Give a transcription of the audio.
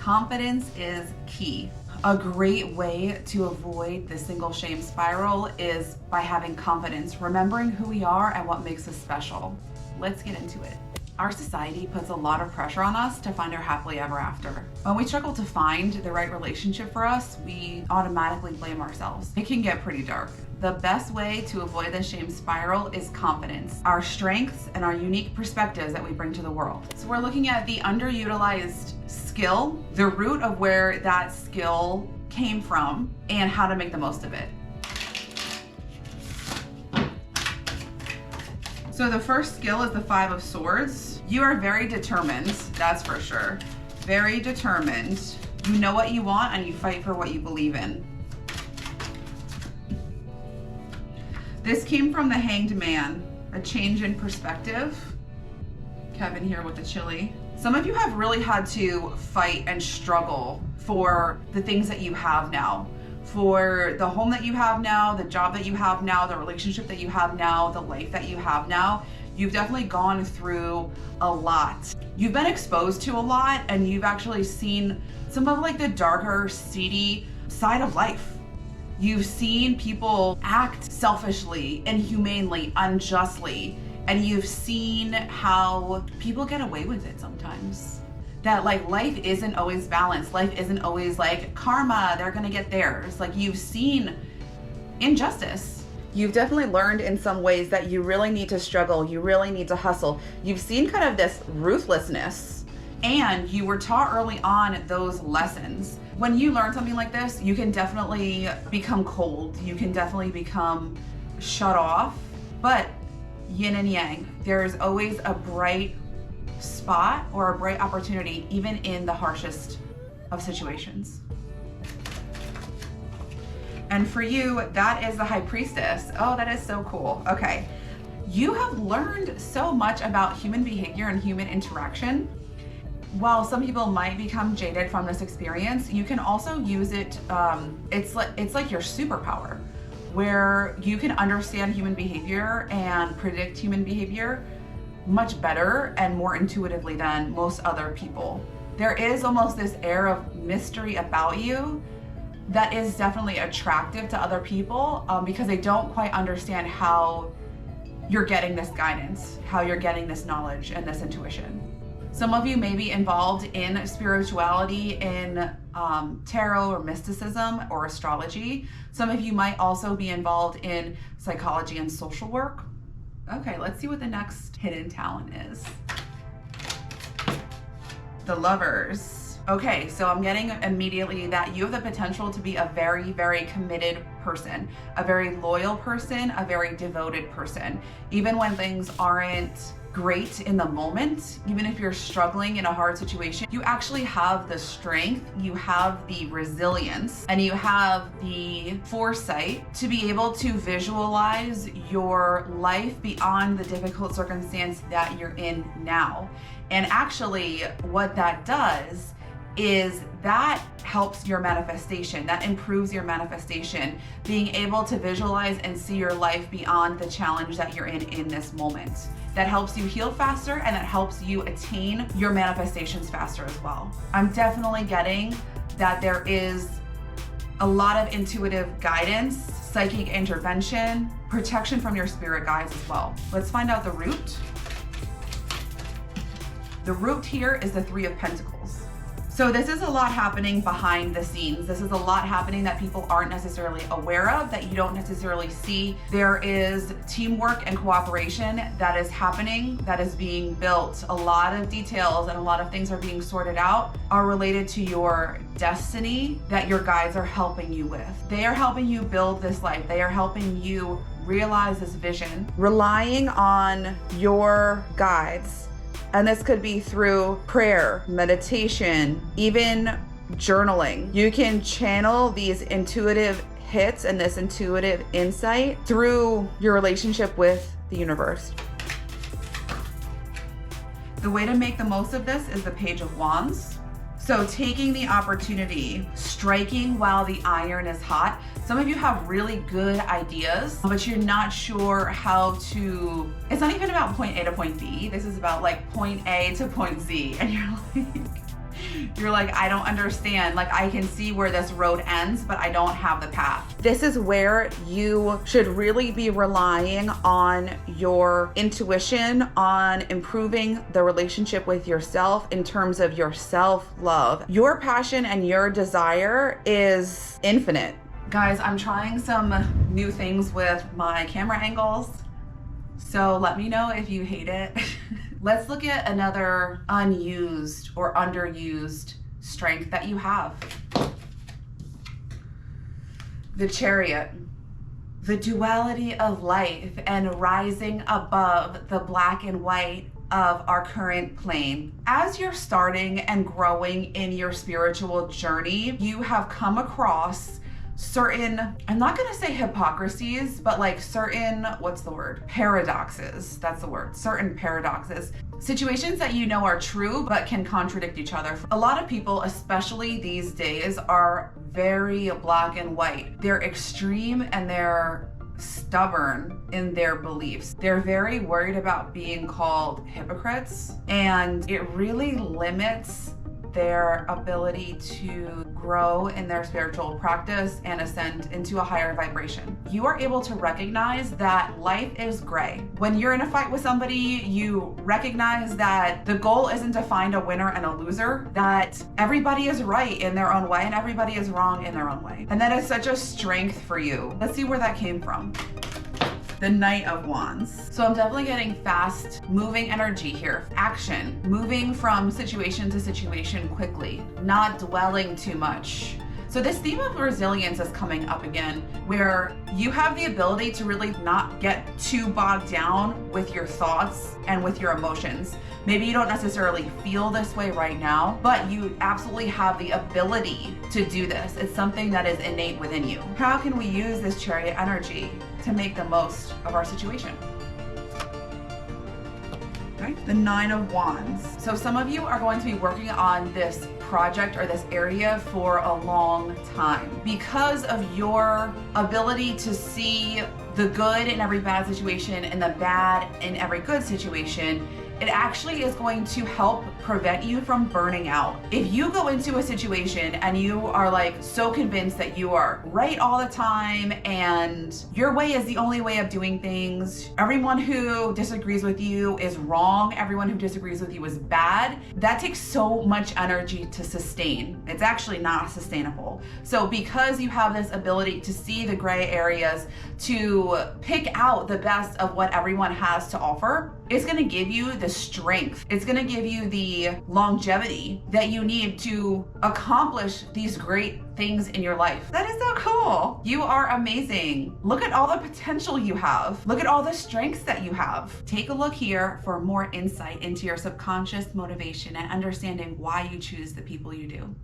Confidence is key. A great way to avoid the single shame spiral is by having confidence, remembering who we are and what makes us special. Let's get into it. Our society puts a lot of pressure on us to find our happily ever after. When we struggle to find the right relationship for us, we automatically blame ourselves. It can get pretty dark. The best way to avoid the shame spiral is confidence, our strengths and our unique perspectives that we bring to the world. So we're looking at the underutilized skill, the root of where that skill came from, and how to make the most of it. So the first skill is the 5 of Swords. You are very determined, that's for sure. Very determined. You know what you want and you fight for what you believe in. This came from the Hanged Man, a change in perspective. Kevin here with the chili. Some of you have really had to fight and struggle for the things that you have now. For the home that you have now, the job that you have now, the relationship that you have now, the life that you have now. You've definitely gone through a lot. You've been exposed to a lot, and you've actually seen some of like the darker, seedy side of life. You've seen people act selfishly, inhumanely, unjustly, and you've seen how people get away with it sometimes. That like life isn't always balanced. Life isn't always like karma, they're gonna get theirs. Like you've seen injustice. You've definitely learned in some ways that you really need to struggle. You really need to hustle. You've seen kind of this ruthlessness, and you were taught early on those lessons. When you learn something like this, you can definitely become cold. You can definitely become shut off, but yin and yang. There's always a bright spot or a bright opportunity, even in the harshest of situations. And for you, that is the High Priestess. Oh, that is so cool. Okay. You have learned so much about human behavior and human interaction. While some people might become jaded from this experience, you can also use it. It's like your superpower, where you can understand human behavior and predict human behavior much better and more intuitively than most other people. There is almost this air of mystery about you that is definitely attractive to other people because they don't quite understand how you're getting this guidance, how you're getting this knowledge and this intuition. Some of you may be involved in spirituality, in tarot or mysticism or astrology. Some of you might also be involved in psychology and social work. Okay, let's see what the next hidden talent is. The Lovers. Okay, so I'm getting immediately that you have the potential to be a very, very committed person, a very loyal person, a very devoted person. Even when things aren't great in the moment, even if you're struggling in a hard situation, you actually have the strength, you have the resilience, and you have the foresight to be able to visualize your life beyond the difficult circumstance that you're in now. And actually, what that does is that helps your manifestation, that improves your manifestation, being able to visualize and see your life beyond the challenge that you're in this moment. That helps you heal faster, and that helps you attain your manifestations faster as well. I'm definitely getting that there is a lot of intuitive guidance, psychic intervention, protection from your spirit guides as well. Let's find out the root. The root here is the 3 of Pentacles. So this is a lot happening behind the scenes. This is a lot happening that people aren't necessarily aware of, that you don't necessarily see. There is teamwork and cooperation that is happening, that is being built. A lot of details and a lot of things are being sorted out, are related to your destiny that your guides are helping you with. They are helping you build this life. They are helping you realize this vision. Relying on your guides. And this could be through prayer, meditation, even journaling. You can channel these intuitive hits and this intuitive insight through your relationship with the universe. The way to make the most of this is the Page of Wands. So taking the opportunity, striking while the iron is hot. Some of you have really good ideas, but you're not sure how to, it's not even about point A to point B. This is about like point A to point Z. And you're like, You're like, I don't understand. Like, I can see where this road ends, but I don't have the path. This is where you should really be relying on your intuition, on improving the relationship with yourself in terms of your self-love. Your passion and your desire is infinite. Guys, I'm trying some new things with my camera angles, so let me know if you hate it. Let's look at another unused or underused strength that you have. The Chariot. The duality of life and rising above the black and white of our current plane. As you're starting and growing in your spiritual journey, you have come across certain, I'm not gonna say hypocrisies, but like certain, what's the word? Paradoxes, that's the word, certain paradoxes. Situations that you know are true, but can contradict each other. A lot of people, especially these days, are very black and white. They're extreme and they're stubborn in their beliefs. They're very worried about being called hypocrites, and it really limits their ability to grow in their spiritual practice and ascend into a higher vibration. You are able to recognize that life is gray. When you're in a fight with somebody, you recognize that the goal isn't to find a winner and a loser, that everybody is right in their own way and everybody is wrong in their own way. And that is such a strength for you. Let's see where that came from. The Knight of Wands. So I'm definitely getting fast moving energy here. Action, moving from situation to situation quickly, not dwelling too much. So this theme of resilience is coming up again, where you have the ability to really not get too bogged down with your thoughts and with your emotions. Maybe you don't necessarily feel this way right now, but you absolutely have the ability to do this. It's something that is innate within you. How can we use this Chariot energy to make the most of our situation? Okay, the Nine of Wands. So some of you are going to be working on this project or this area for a long time. Because of your ability to see the good in every bad situation and the bad in every good situation, it actually is going to help prevent you from burning out. If you go into a situation and you are like so convinced that you are right all the time and your way is the only way of doing things, everyone who disagrees with you is wrong, everyone who disagrees with you is bad, that takes so much energy to sustain. It's actually not sustainable. So because you have this ability to see the gray areas, to pick out the best of what everyone has to offer, it's gonna give you the strength. It's gonna give you the longevity that you need to accomplish these great things in your life. That is so cool. You are amazing. Look at all the potential you have. Look at all the strengths that you have. Take a look here for more insight into your subconscious motivation and understanding why you choose the people you do.